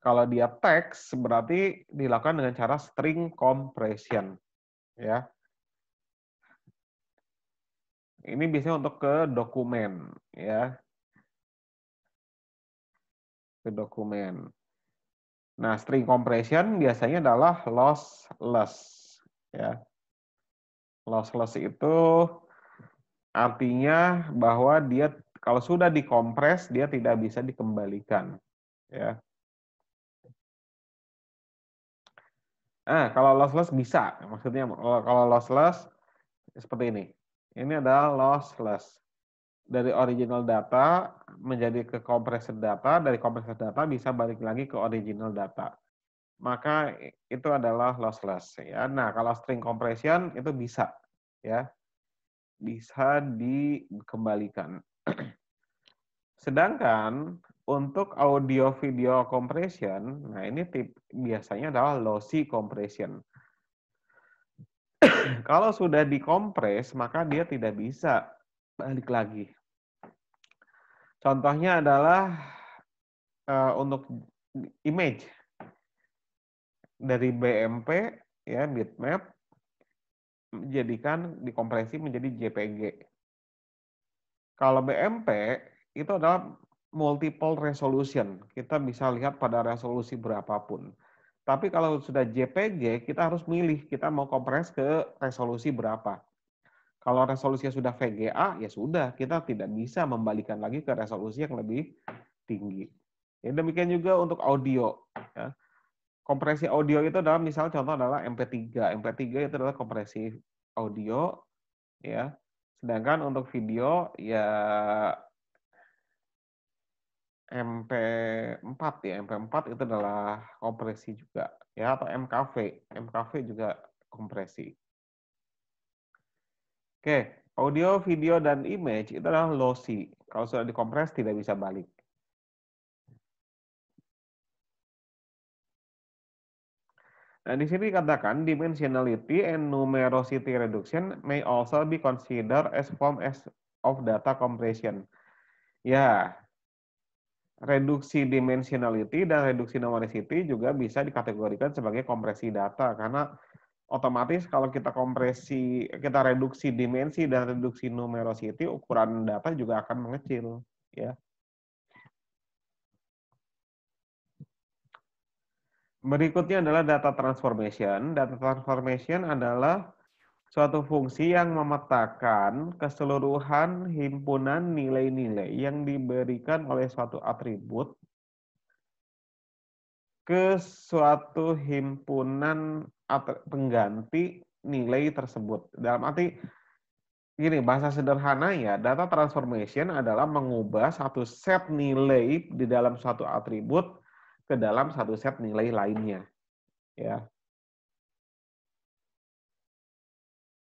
kalau dia teks berarti dilakukan dengan cara string compression. Ya. Ini biasanya untuk ke dokumen, ya, ke dokumen. Nah, string compression biasanya adalah lossless, ya. Lossless itu artinya bahwa dia kalau sudah dikompres dia tidak bisa dikembalikan, ya. Kalau lossless bisa, maksudnya kalau lossless seperti ini. Ini adalah lossless. Dari original data menjadi ke compressed data, dari compressed data bisa balik lagi ke original data. Maka itu adalah lossless, ya. Nah, kalau string compression itu bisa, ya. Bisa dikembalikan. Sedangkan untuk audio video compression, nah ini biasanya adalah lossy compression. Kalau sudah dikompres, maka dia tidak bisa balik lagi. Contohnya adalah untuk image dari BMP, ya, bitmap, dijadikan dikompresi menjadi JPG. Kalau BMP itu adalah multiple resolution. Kita bisa lihat pada resolusi berapapun. Tapi kalau sudah JPG, kita harus milih kita mau kompres ke resolusi berapa. Kalau resolusinya sudah VGA, ya sudah, kita tidak bisa membalikan lagi ke resolusi yang lebih tinggi. Ya, demikian juga untuk audio. Ya. Kompresi audio itu adalah misal contoh adalah MP3. MP3 itu adalah kompresi audio, ya. Sedangkan untuk video ya MP4 ya, MP4 itu adalah kompresi juga, ya, atau MKV. MKV juga kompresi. Oke, audio, video, dan image itu adalah lossy. Kalau sudah dikompres tidak bisa balik. Nah, di sini dikatakan dimensionality and numerosity reduction may also be considered as form of data compression. Ya, reduksi dimensionality dan reduksi numerosity juga bisa dikategorikan sebagai kompresi data karena otomatis kalau kita reduksi dimensi dan reduksi numerosity, ukuran data juga akan mengecil, ya. Berikutnya adalah data transformation. Data transformation adalah suatu fungsi yang memetakan keseluruhan himpunan nilai-nilai yang diberikan oleh suatu atribut ke suatu himpunan pengganti nilai tersebut. Dalam arti gini, bahasa sederhana ya, data transformation adalah mengubah satu set nilai di dalam suatu atribut ke dalam satu set nilai lainnya. Ya,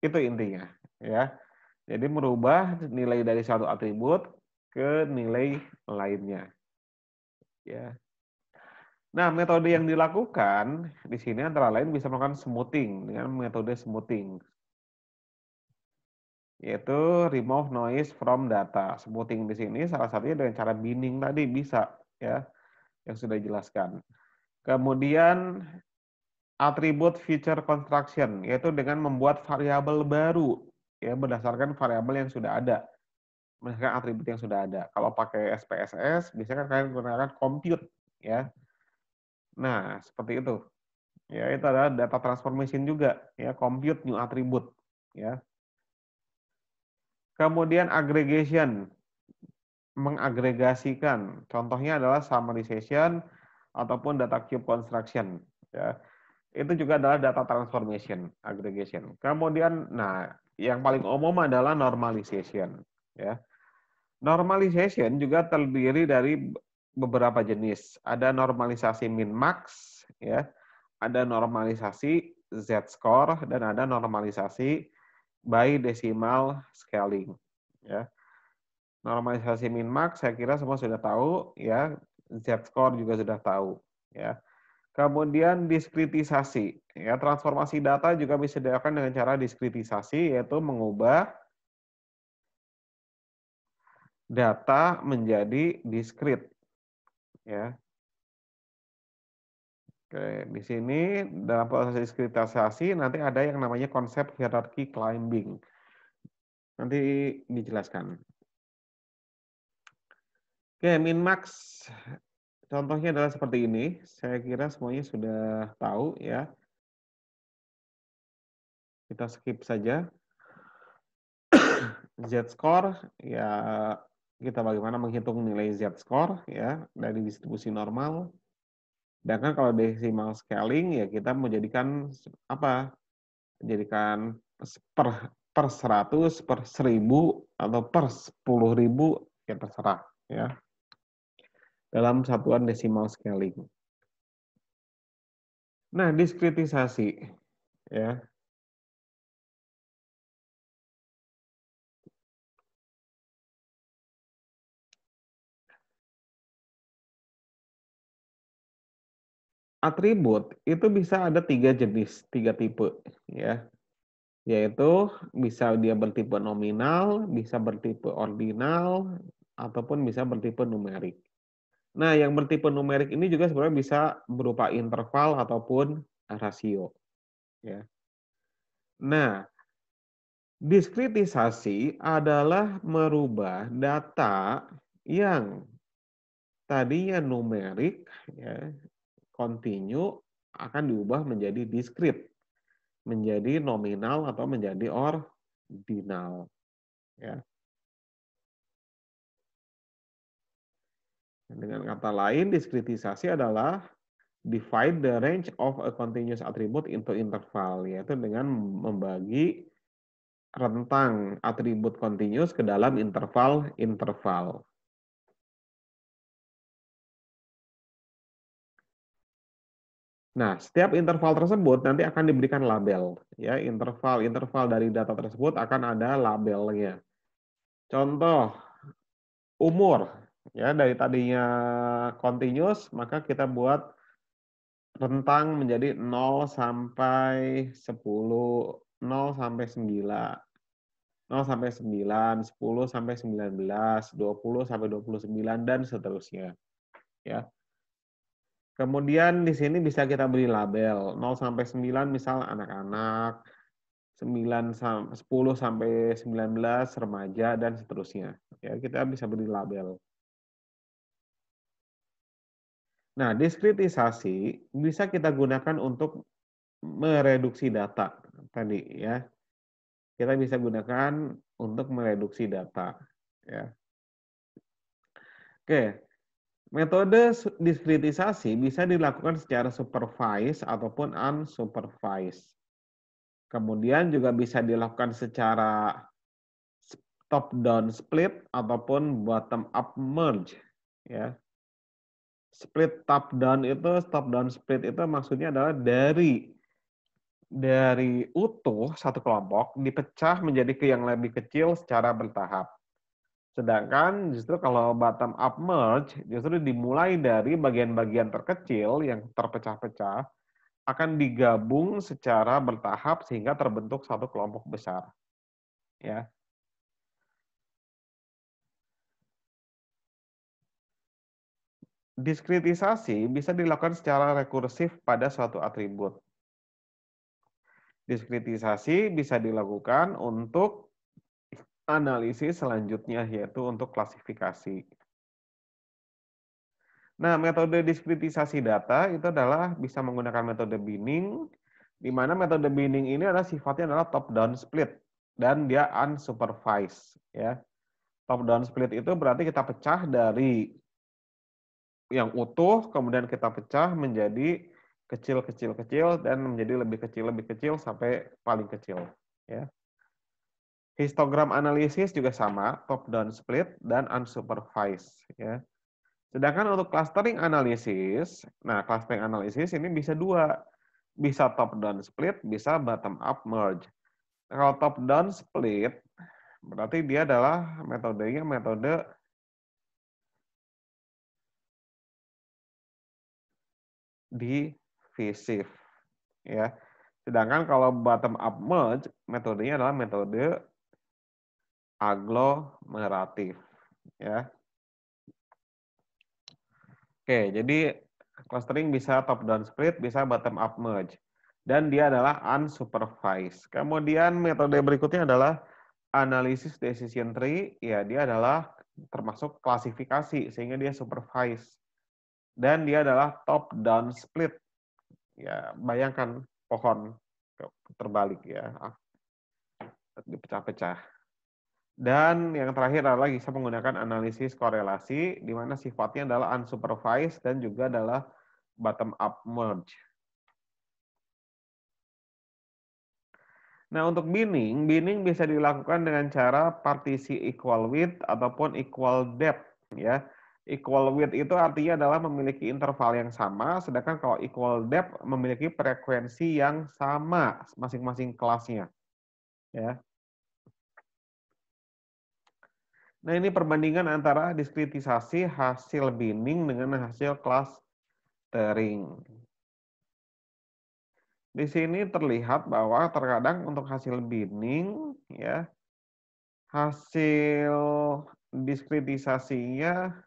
itu intinya. Ya, jadi merubah nilai dari satu atribut ke nilai lainnya. Ya. Nah, metode yang dilakukan di sini antara lain bisa melakukan smoothing dengan metode smoothing, yaitu remove noise from data. Smoothing di sini salah satunya dengan cara binning tadi bisa, ya, yang sudah dijelaskan. Kemudian atribut feature construction, yaitu dengan membuat variabel baru, ya, berdasarkan variabel yang sudah ada, berdasarkan atribut yang sudah ada. Kalau pakai SPSS, biasanya kan kalian menggunakan compute, ya. Nah, seperti itu. Ya, itu adalah data transformation juga, ya, compute new attribute, ya. Kemudian aggregation, mengagregasikan. Contohnya adalah summarization ataupun data cube construction, ya. Itu juga adalah data transformation, aggregation. Kemudian, nah, yang paling umum adalah normalization, ya. Normalization juga terdiri dari beberapa jenis. Ada normalisasi min-max, ya. Ada normalisasi z-score dan ada normalisasi by decimal scaling, ya. Normalisasi min-max saya kira semua sudah tahu, ya. Z-score juga sudah tahu, ya. Kemudian diskritisasi, ya, transformasi data juga bisa dilakukan dengan cara diskritisasi, yaitu mengubah data menjadi diskrit, ya. Oke, di sini dalam proses diskritisasi nanti ada yang namanya konsep hierarchy climbing. Nanti dijelaskan. Oke, min-max contohnya adalah seperti ini. Saya kira semuanya sudah tahu, ya. Kita skip saja. Z-score, ya, kita bagaimana menghitung nilai Z-score, ya, dari distribusi normal. Sedangkan kalau decimal scaling, ya kita menjadikan apa? Menjadikan per 100, per 1000, atau per 10.000, ya terserah, ya. Dalam satuan decimal scaling. Nah, diskritisasi, ya. Atribut itu bisa ada 3 jenis, 3 tipe, ya. Yaitu bisa dia bertipe nominal, bisa bertipe ordinal, ataupun bisa bertipe numerik. Nah, yang bertipe numerik ini juga sebenarnya bisa berupa interval ataupun rasio, ya. Nah, diskritisasi adalah merubah data yang tadinya numerik, ya, continue, akan diubah menjadi diskrit, menjadi nominal atau menjadi ordinal, ya. Dengan kata lain, diskritisasi adalah divide the range of a continuous attribute into interval, yaitu dengan membagi rentang atribut continuous ke dalam interval-interval. Nah, setiap interval tersebut nanti akan diberikan label, ya. Interval-interval dari data tersebut akan ada labelnya. Contoh, umur, ya, dari tadinya continuous, maka kita buat rentang menjadi 0 sampai 10, 0 sampai 9, 0 sampai 9, 10 sampai 19, 20 sampai 29, dan seterusnya, ya. Kemudian di sini bisa kita beri label 0 sampai 9 misal anak-anak, 10 sampai 19 remaja, dan seterusnya. Ya, kita bisa beri label. Nah, diskritisasi bisa kita gunakan untuk mereduksi data tadi, ya. Kita bisa gunakan untuk mereduksi data, ya. Oke. Metode diskritisasi bisa dilakukan secara supervised ataupun unsupervised. Kemudian juga bisa dilakukan secara top down split ataupun bottom up merge, ya. Top down split itu maksudnya adalah dari utuh satu kelompok dipecah menjadi ke yang lebih kecil secara bertahap. Sedangkan justru kalau bottom up merge justru dimulai dari bagian-bagian terkecil yang terpecah-pecah akan digabung secara bertahap sehingga terbentuk satu kelompok besar, ya. Diskritisasi bisa dilakukan secara rekursif pada suatu atribut. Diskritisasi bisa dilakukan untuk analisis selanjutnya, yaitu untuk klasifikasi. Nah, metode diskritisasi data itu adalah bisa menggunakan metode binning, di mana metode binning ini adalah sifatnya adalah top down split dan dia unsupervised, ya. Top down split itu berarti kita pecah dari yang utuh, kemudian kita pecah menjadi kecil-kecil-kecil dan menjadi lebih kecil sampai paling kecil, ya. Histogram analisis juga sama, top down split dan unsupervised, ya. Sedangkan untuk clustering analisis, nah clustering analisis ini bisa dua, bisa top down split, bisa bottom up merge. Kalau top down split, berarti dia adalah metodenya metode divisif, ya. Sedangkan kalau bottom up merge, metodenya adalah metode aglomeratif, ya. Oke, jadi clustering bisa top down split, bisa bottom up merge. Dan dia adalah unsupervised. Kemudian metode berikutnya adalah analysis decision tree, ya dia adalah termasuk klasifikasi sehingga dia supervised. Dan dia adalah top down split. Ya, bayangkan pohon terbalik ya, dipecah-pecah. Dan yang terakhir adalah bisa menggunakan analisis korelasi, di mana sifatnya adalah unsupervised dan juga adalah bottom up merge. Nah, untuk binning bisa dilakukan dengan cara partisi equal width ataupun equal depth, ya. Equal width itu artinya adalah memiliki interval yang sama, sedangkan kalau equal depth memiliki frekuensi yang sama masing-masing kelasnya, ya. Nah, ini perbandingan antara diskritisasi hasil binning dengan hasil clustering. Di sini terlihat bahwa terkadang untuk hasil binning, ya, hasil diskritisasinya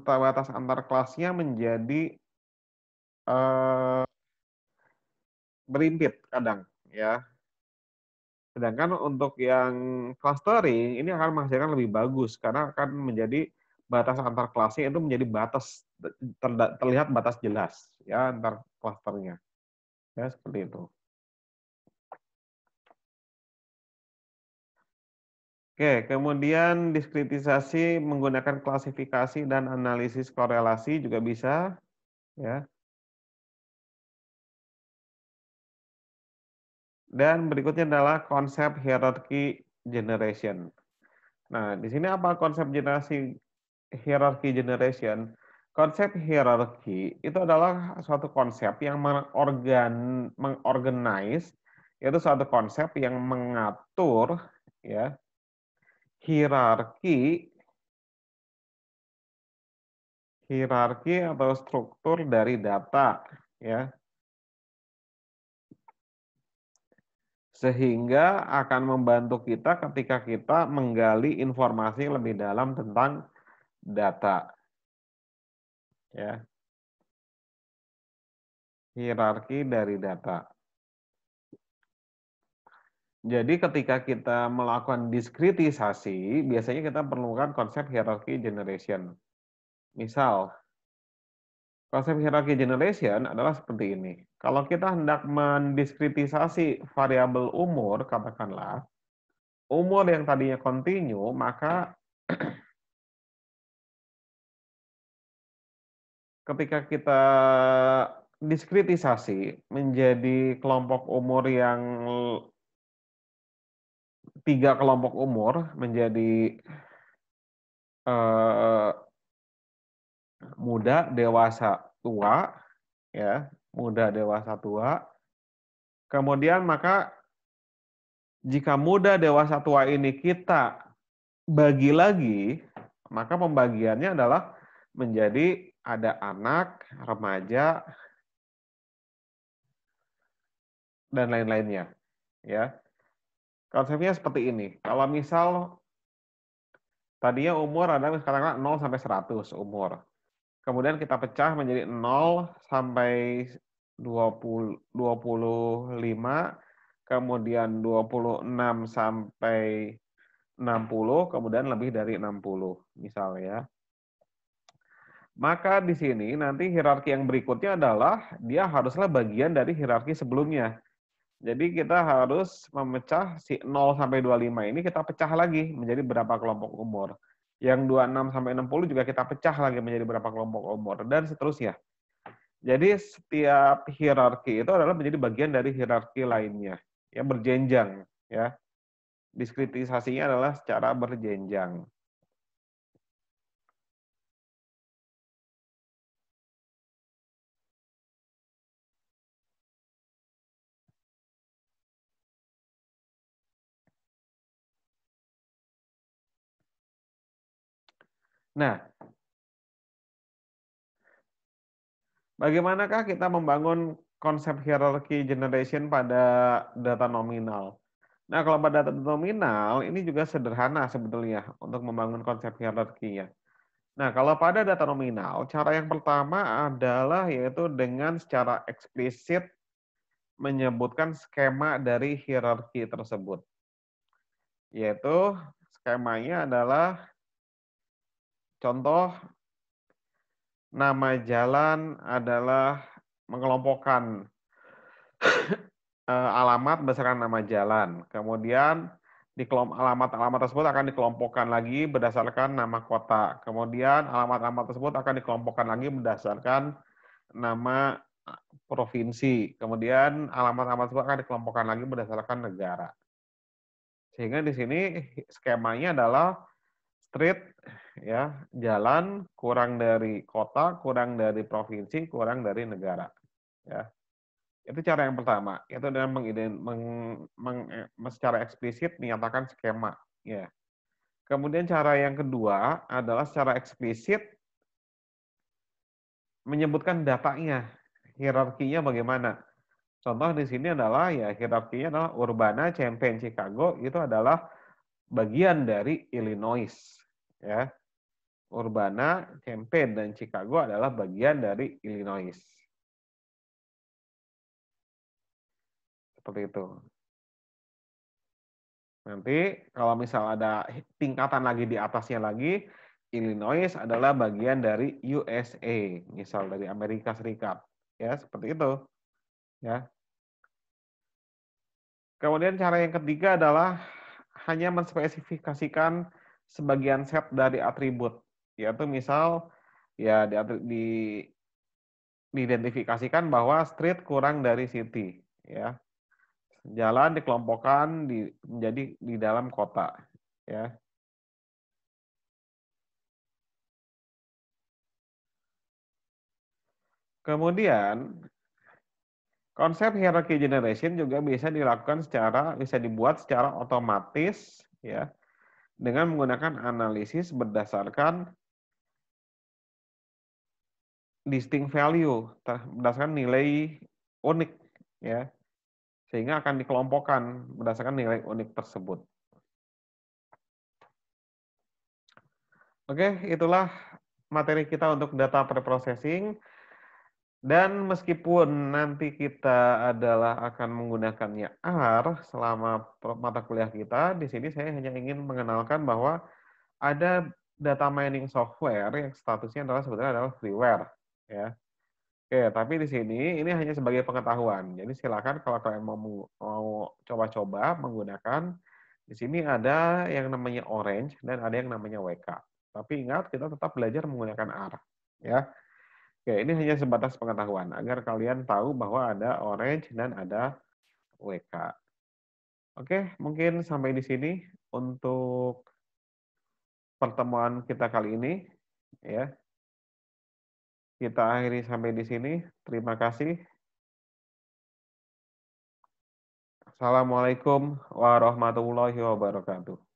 batas antar kelasnya menjadi berimpit kadang, ya. Sedangkan untuk yang clustering ini akan menghasilkan lebih bagus karena akan menjadi batas antar kelasnya itu menjadi batas terlihat batas jelas ya antar klasternya. Ya, seperti itu. Oke, kemudian diskritisasi menggunakan klasifikasi dan analisis korelasi juga bisa, ya. Dan berikutnya adalah konsep hierarchy generation. Nah, di sini apa konsep hierarchy generation? Konsep hierarki itu adalah suatu konsep yang mengorganize, yaitu suatu konsep yang mengatur, ya, hierarki atau struktur dari data, ya, sehingga akan membantu kita ketika kita menggali informasi lebih dalam tentang data, ya, hierarki dari data. Jadi ketika kita melakukan diskritisasi, biasanya kita perlukan konsep hierarchy generation. Misal, konsep hierarchy generation adalah seperti ini. Kalau kita hendak mendiskritisasi variabel umur, katakanlah, umur yang tadinya kontinu, maka ketika kita diskritisasi menjadi kelompok umur yang 3 kelompok umur menjadi, eee, muda, dewasa, tua, ya, muda, dewasa, tua, kemudian maka jika muda, dewasa, tua ini kita bagi lagi, maka pembagiannya adalah menjadi ada anak, remaja, dan lain-lainnya, ya. Konsepnya seperti ini, kalau misal tadinya umur adalah katakanlah 0 sampai 100 umur. Kemudian kita pecah menjadi 0 sampai 25, kemudian 26 sampai 60, kemudian lebih dari 60, misal ya. Maka di sini nanti hierarki yang berikutnya adalah dia haruslah bagian dari hierarki sebelumnya. Jadi kita harus memecah si 0 sampai 25 ini kita pecah lagi menjadi berapa kelompok umur. Yang 26 sampai 60 juga kita pecah lagi menjadi berapa kelompok umur dan seterusnya. Jadi setiap hierarki itu adalah menjadi bagian dari hierarki lainnya, ya berjenjang, ya. Diskritisasinya adalah secara berjenjang. Nah, bagaimanakah kita membangun konsep hierarchy generation pada data nominal? Nah, kalau pada data nominal ini juga sederhana sebetulnya untuk membangun konsep hierarkinya. Nah, kalau pada data nominal, cara yang pertama adalah yaitu dengan secara eksplisit menyebutkan skema dari hierarki tersebut. Yaitu skemanya adalah contoh nama jalan adalah mengelompokkan alamat berdasarkan nama jalan. Kemudian alamat-alamat tersebut akan dikelompokkan lagi berdasarkan nama kota. Kemudian alamat-alamat tersebut akan dikelompokkan lagi berdasarkan nama provinsi. Kemudian alamat-alamat tersebut akan dikelompokkan lagi berdasarkan negara. Sehingga di sini skemanya adalah street, ya, jalan, kurang dari kota, kurang dari provinsi, kurang dari negara, ya. Itu cara yang pertama, itu dengan secara eksplisit menyatakan skema, ya. Kemudian cara yang kedua adalah secara eksplisit menyebutkan datanya, hierarkinya bagaimana. Contoh di sini adalah ya hierarkinya adalah Urbana, Champaign, Chicago itu adalah bagian dari Illinois, ya. Urbana, Champaign, dan Chicago adalah bagian dari Illinois. Seperti itu. Nanti kalau misal ada tingkatan lagi di atasnya lagi, Illinois adalah bagian dari USA, misal dari Amerika Serikat. Ya, seperti itu. Ya. Kemudian cara yang ketiga adalah hanya menspesifikasikan sebagian set dari atribut. Yaitu misal ya diidentifikasikan bahwa street kurang dari city, ya. Jalan dikelompokkan menjadi di dalam kota, ya. Kemudian konsep hierarchy generation juga bisa dibuat secara otomatis, ya, dengan menggunakan analisis berdasarkan distinct value, berdasarkan nilai unik, ya, sehingga akan dikelompokkan berdasarkan nilai unik tersebut. Oke, itulah materi kita untuk data preprocessing. Dan meskipun nanti kita akan menggunakannya R selama mata kuliah kita, di sini saya hanya ingin mengenalkan bahwa ada data mining software yang statusnya sebetulnya adalah freeware, ya. Oke, tapi di sini ini hanya sebagai pengetahuan. Jadi silakan kalau kalian mau coba-coba menggunakan, di sini ada yang namanya Orange dan ada yang namanya WK. Tapi ingat kita tetap belajar menggunakan R, ya. Oke, ini hanya sebatas pengetahuan agar kalian tahu bahwa ada orange dan ada WK. Oke, mungkin sampai di sini untuk pertemuan kita kali ini, ya. Kita akhiri sampai di sini. Terima kasih. Assalamualaikum warahmatullahi wabarakatuh.